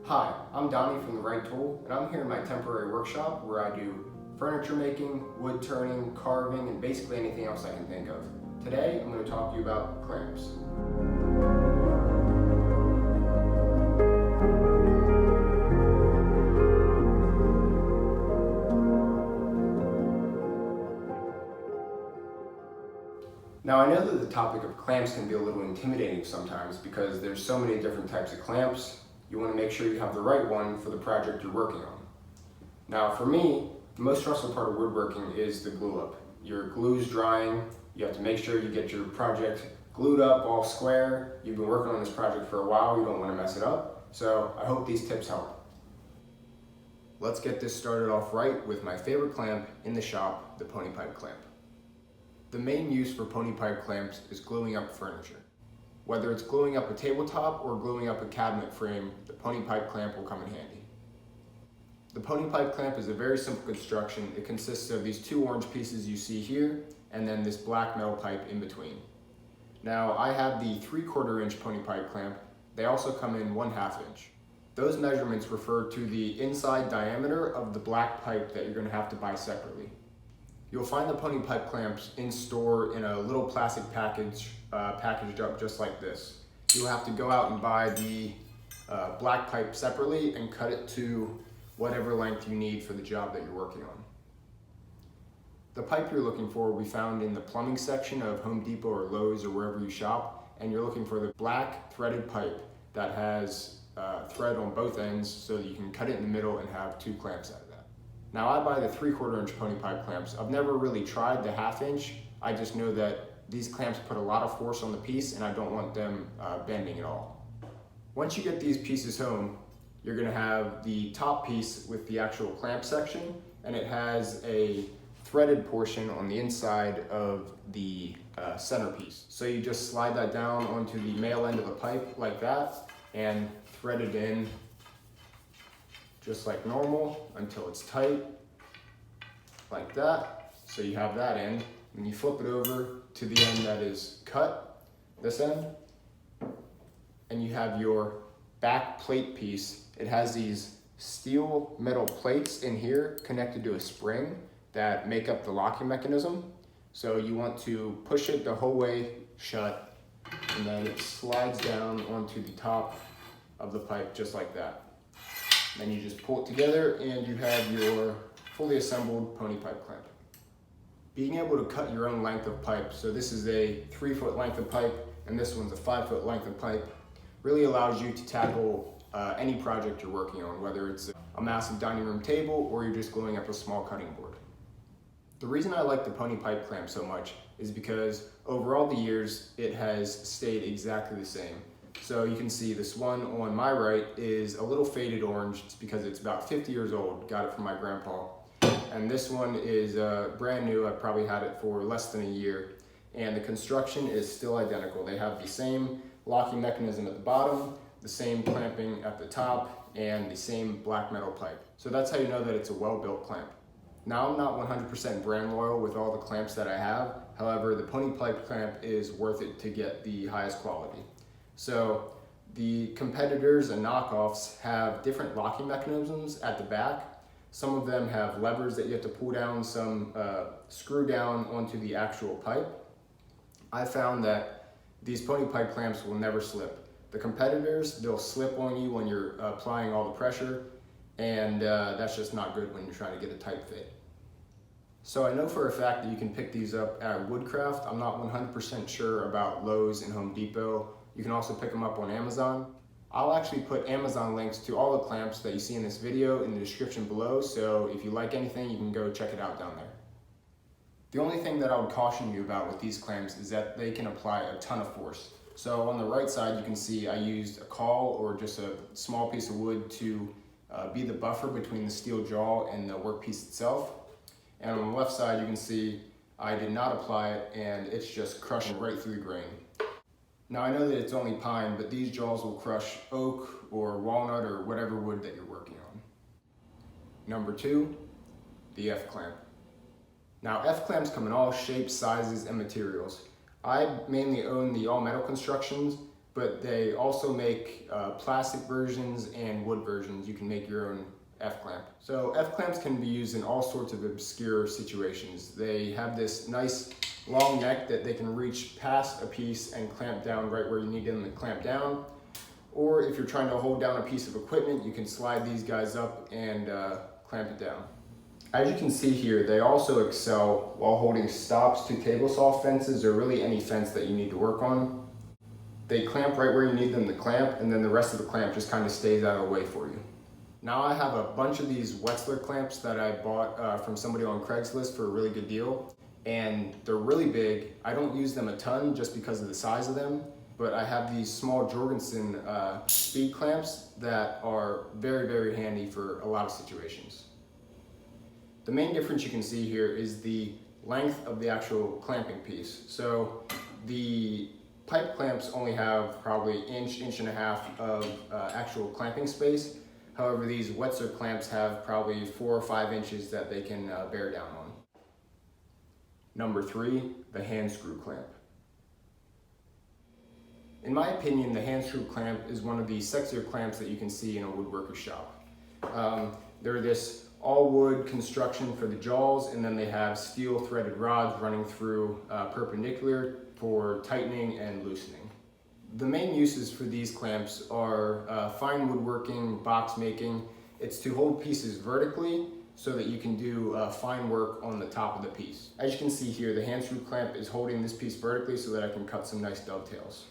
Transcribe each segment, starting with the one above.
Hi, I'm Donny from The Right Tool, and I'm here in my temporary workshop where I do furniture making, wood turning, carving, and basically anything else I can think of. Today, I'm going to talk to you about clamps. Now, I know that the topic of clamps can be a little intimidating sometimes because there's so many different types of clamps. You want to make sure you have the right one for the project you're working on. Now, for me, the most stressful part of woodworking is the glue up. Your glue's drying, you have to make sure you get your project glued up all square. You've been working on this project for a while, you don't want to mess it up. So I hope these tips help. Let's get this started off right with my favorite clamp in the shop, the pony pipe clamp. The main use for pony pipe clamps is gluing up furniture. Whether it's gluing up a tabletop or gluing up a cabinet frame, the pony pipe clamp will come in handy. The pony pipe clamp is a very simple construction. It consists of these two orange pieces you see here, and then this black metal pipe in between. Now, I have the 3/4 inch pony pipe clamp. They also come in 1/2 inch. Those measurements refer to the inside diameter of the black pipe that you're going to have to buy separately. You'll find the pony pipe clamps in store in a little plastic package, packaged up just like this. You'll have to go out and buy the black pipe separately and cut it to whatever length you need for the job that you're working on. The pipe you're looking for will be found in the plumbing section of Home Depot or Lowe's or wherever you shop, and you're looking for the black threaded pipe that has thread on both ends so that you can cut it in the middle and have two clamps out of that. Now, I buy the 3/4 inch pony pipe clamps. I've never really tried the 1/2 inch. I just know that these clamps put a lot of force on the piece and I don't want them bending at all. Once you get these pieces home, you're going to have the top piece with the actual clamp section, and it has a threaded portion on the inside of the centerpiece. So you just slide that down onto the male end of the pipe like that and thread it in just like normal until it's tight, like that. So you have that end, and you flip it over to the end that is cut, this end, and you have your back plate piece. It has these steel metal plates in here connected to a spring that make up the locking mechanism. So you want to push it the whole way shut, and then it slides down onto the top of the pipe just like that. Then you just pull it together and you have your fully assembled pony pipe clamp. Being able to cut your own length of pipe, so this is a 3-foot length of pipe and this one's a 5-foot length of pipe, really allows you to tackle any project you're working on, whether it's a massive dining room table or you're just gluing up a small cutting board. The reason I like the pony pipe clamp so much is because over all the years it has stayed exactly the same. So you can see this one on my right is a little faded orange. It's because it's about 50 years old. Got it from my grandpa. And this one is brand new. I've probably had it for less than a year. And the construction is still identical. They have the same locking mechanism at the bottom, the same clamping at the top, and the same black metal pipe. So that's how you know that it's a well-built clamp. Now, I'm not 100% brand loyal with all the clamps that I have. However, the pony pipe clamp is worth it to get the highest quality. So the competitors and knockoffs have different locking mechanisms at the back. Some of them have levers that you have to pull down, some screw down onto the actual pipe. I found that these pony pipe clamps will never slip. The competitors, they'll slip on you when you're applying all the pressure, and that's just not good when you're trying to get a tight fit. So I know for a fact that you can pick these up at Woodcraft. I'm not 100% sure about Lowe's and Home Depot. You can also pick them up on Amazon. I'll actually put Amazon links to all the clamps that you see in this video in the description below, so if you like anything, you can go check it out down there. The only thing that I would caution you about with these clamps is that they can apply a ton of force. So on the right side, you can see I used a caul or just a small piece of wood to be the buffer between the steel jaw and the workpiece itself. And on the left side, you can see I did not apply it, and it's just crushing right through the grain. Now, I know that it's only pine, but these jaws will crush oak or walnut or whatever wood that you're working on. Number 2, the F-clamp. Now, F-clamps come in all shapes, sizes, and materials. I mainly own the all-metal constructions, but they also make plastic versions and wood versions. You can make your own F-clamp. So F-clamps can be used in all sorts of obscure situations. They have this nice long neck that they can reach past a piece and clamp down right where you need them to clamp down. Or if you're trying to hold down a piece of equipment, you can slide these guys up and clamp it down. As you can see here, they also excel while holding stops to table saw fences or really any fence that you need to work on. They clamp right where you need them to clamp, and then the rest of the clamp just kind of stays out of the way for you. Now I have a bunch of these Wetzler clamps that I bought from somebody on Craigslist for a really good deal, and they're really big. I don't use them a ton just because of the size of them, but I have these small Jorgensen speed clamps that are very, very handy for a lot of situations. The main difference you can see here is the length of the actual clamping piece. So the pipe clamps only have probably inch and a half of actual clamping space. However, these Wetzler clamps have probably 4 or 5 inches that they can bear down on. Number 3, the Handscrew Clamp. In my opinion, the Handscrew Clamp is one of the sexier clamps that you can see in a woodworker shop. They're this all wood construction for the jaws, and then they have steel threaded rods running through perpendicular for tightening and loosening. The main uses for these clamps are fine woodworking, box making. It's to hold pieces vertically so that you can do fine work on the top of the piece. As you can see here, the Handscrew Clamp is holding this piece vertically so that I can cut some nice dovetails.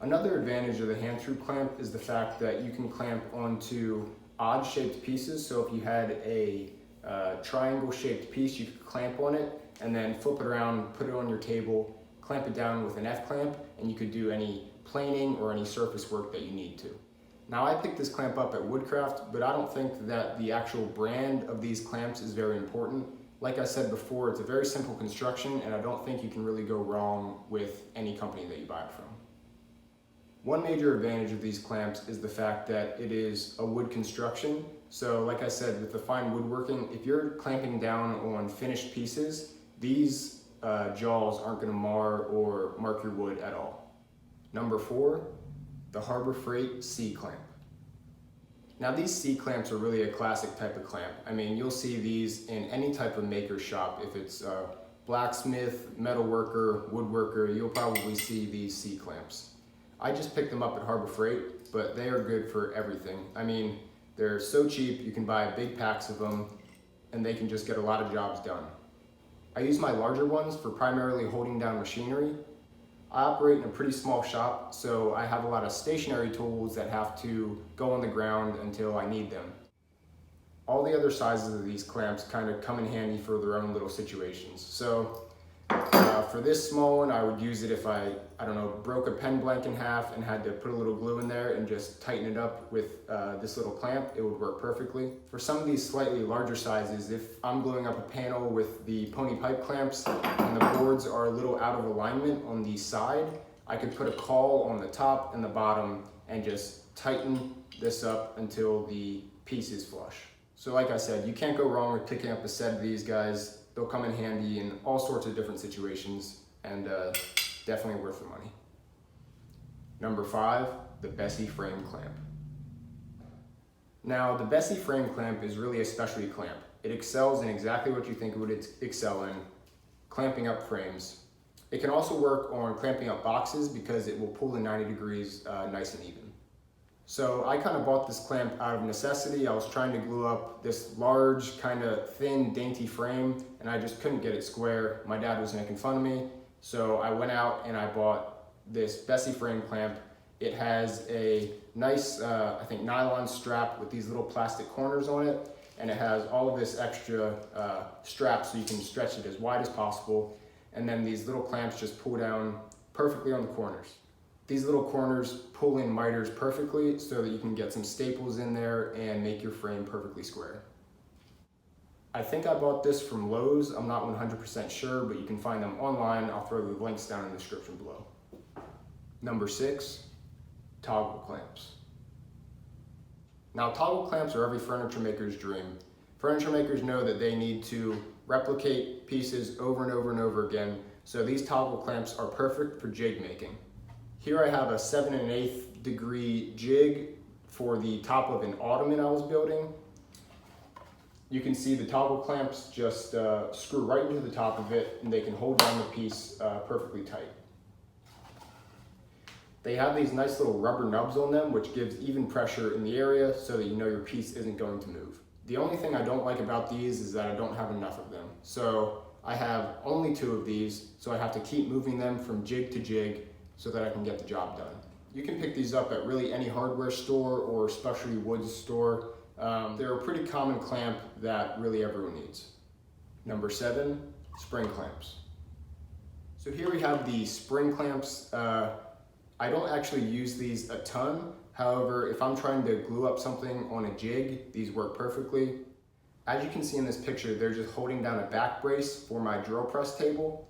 Another advantage of the Handscrew Clamp is the fact that you can clamp onto odd shaped pieces. So if you had a triangle shaped piece, you could clamp on it and then flip it around, put it on your table, clamp it down with an F-clamp, and you could do any planing or any surface work that you need to. Now I picked this clamp up at Woodcraft, but I don't think that the actual brand of these clamps is very important. Like I said before, it's a very simple construction, and I don't think you can really go wrong with any company that you buy it from. One major advantage of these clamps is the fact that it is a wood construction. So like I said, with the fine woodworking, if you're clamping down on finished pieces, these jaws aren't going to mar or mark your wood at all. Number 4, the Harbor Freight C-clamp. Now these C-clamps are really a classic type of clamp. I mean, you'll see these in any type of maker shop. If it's blacksmith, metalworker, woodworker, you'll probably see these C-clamps. I just picked them up at Harbor Freight, but they are good for everything. I mean, they're so cheap, you can buy big packs of them, and they can just get a lot of jobs done. I use my larger ones for primarily holding down machinery. I operate in a pretty small shop, so I have a lot of stationary tools that have to go on the ground until I need them. All the other sizes of these clamps kind of come in handy for their own little situations. So for this small one, I would use it if I don't know, broke a pen blank in half and had to put a little glue in there and just tighten it up with this little clamp. It would work perfectly. For some of these slightly larger sizes, if I'm gluing up a panel with the pony pipe clamps and the boards are a little out of alignment on the side, I could put a caul on the top and the bottom and just tighten this up until the piece is flush. So like I said, you can't go wrong with picking up a set of these guys. They'll come in handy in all sorts of different situations, and definitely worth the money. Number 5, the Bessey frame clamp. Now, the Bessey frame clamp is really a specialty clamp. It excels in exactly what you think it would excel in, clamping up frames. It can also work on clamping up boxes because it will pull the 90 degrees nice and even. So I kind of bought this clamp out of necessity. I was trying to glue up this large, kind of thin, dainty frame, and I just couldn't get it square. My dad was making fun of me, so I went out and I bought this Bessey frame clamp. It has a nice, I think, nylon strap with these little plastic corners on it, and it has all of this extra straps so you can stretch it as wide as possible, and then these little clamps just pull down perfectly on the corners. These little corners pull in miters perfectly so that you can get some staples in there and make your frame perfectly square. I think I bought this from Lowe's. I'm not 100% sure, but you can find them online. I'll throw the links down in the description below. Number 6, toggle clamps. Now, toggle clamps are every furniture maker's dream. Furniture makers know that they need to replicate pieces over and over and over again, so these toggle clamps are perfect for jig making. Here I have a 7 1/8 degree jig for the top of an ottoman I was building. You can see the toggle clamps just screw right into the top of it, and they can hold down the piece perfectly tight. They have these nice little rubber nubs on them, which gives even pressure in the area so that you know your piece isn't going to move. The only thing I don't like about these is that I don't have enough of them. So I have only 2 of these, so I have to keep moving them from jig to jig so that I can get the job done. You can pick these up at really any hardware store or specialty woods store. They're a pretty common clamp that really everyone needs. Number 7, spring clamps. So here we have the spring clamps. I don't actually use these a ton. However, if I'm trying to glue up something on a jig, these work perfectly. As you can see in this picture, they're just holding down a back brace for my drill press table.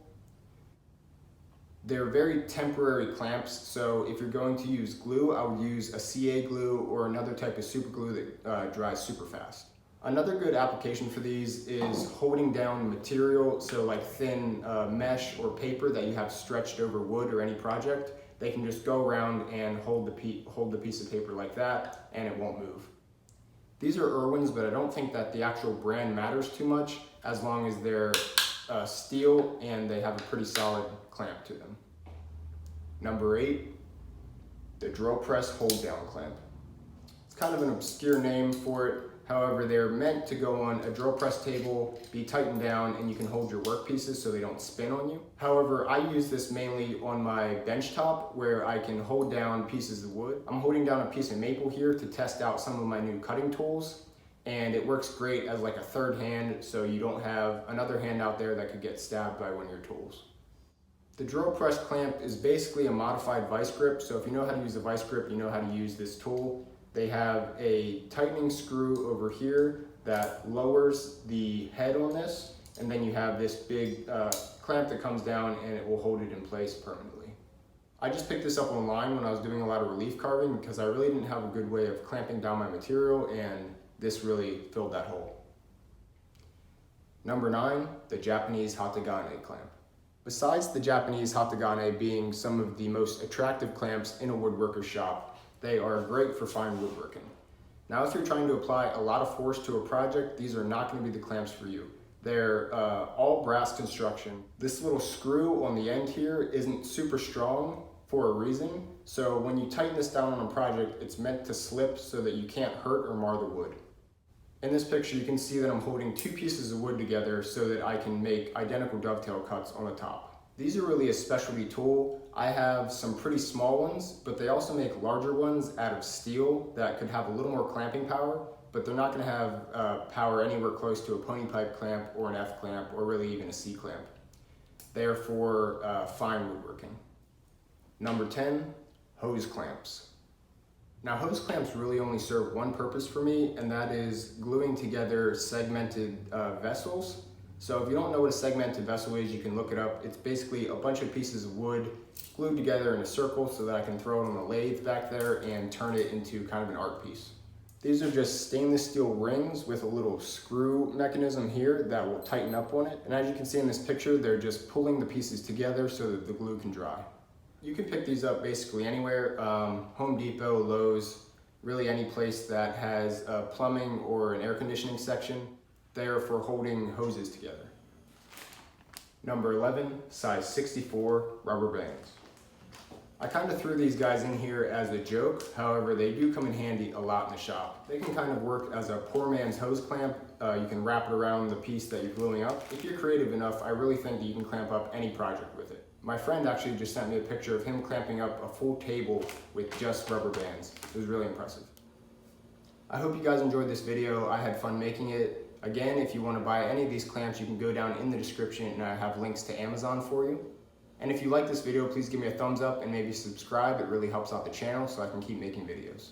They're very temporary clamps, so if you're going to use glue, I would use a CA glue or another type of super glue that dries super fast. Another good application for these is holding down material, so like thin mesh or paper that you have stretched over wood or any project. They can just go around and hold the piece of paper like that, and it won't move. These are Irwins, but I don't think that the actual brand matters too much as long as they're steel and they have a pretty solid clamp to them. Number 8, the drill press hold down clamp. It's kind of an obscure name for it. However, they're meant to go on a drill press table, be tightened down, and you can hold your work pieces so they don't spin on you. However, I use this mainly on my bench top where I can hold down pieces of wood. I'm holding down a piece of maple here to test out some of my new cutting tools, and it works great as like a third hand so you don't have another hand out there that could get stabbed by one of your tools. The drill press clamp is basically a modified vice grip, so if you know how to use a vice grip, you know how to use this tool. They have a tightening screw over here that lowers the head on this, and then you have this big clamp that comes down and it will hold it in place permanently. I just picked this up online when I was doing a lot of relief carving because I really didn't have a good way of clamping down my material, and this really filled that hole. Number 9, the Japanese Hatagane clamp. Besides the Japanese Hatagane being some of the most attractive clamps in a woodworker's shop, they are great for fine woodworking. Now, if you're trying to apply a lot of force to a project, these are not going to be the clamps for you. They're all brass construction. This little screw on the end here isn't super strong for a reason. So when you tighten this down on a project, it's meant to slip so that you can't hurt or mar the wood. In this picture, you can see that I'm holding 2 pieces of wood together so that I can make identical dovetail cuts on the top. These are really a specialty tool. I have some pretty small ones, but they also make larger ones out of steel that could have a little more clamping power, but they're not going to have power anywhere close to a pony pipe clamp or an F clamp or really even a C clamp. They are for fine woodworking. Number 10, hose clamps. Now, hose clamps really only serve one purpose for me, and that is gluing together segmented vessels. So if you don't know what a segmented vessel is, you can look it up. It's basically a bunch of pieces of wood glued together in a circle so that I can throw it on a lathe back there and turn it into kind of an art piece. These are just stainless steel rings with a little screw mechanism here that will tighten up on it. And as you can see in this picture, they're just pulling the pieces together so that the glue can dry. You can pick these up basically anywhere, Home Depot, Lowe's, really any place that has plumbing or an air conditioning section. They are for holding hoses together. Number 11, size 64 rubber bands. I kind of threw these guys in here as a joke, however they do come in handy a lot in the shop. They can kind of work as a poor man's hose clamp. You can wrap it around the piece that you're gluing up. If you're creative enough, I really think that you can clamp up any project with it. My friend actually just sent me a picture of him clamping up a full table with just rubber bands. It was really impressive. I hope you guys enjoyed this video. I had fun making it. Again, if you want to buy any of these clamps, you can go down in the description and I have links to Amazon for you. And if you like this video, please give me a thumbs up and maybe subscribe. It really helps out the channel so I can keep making videos.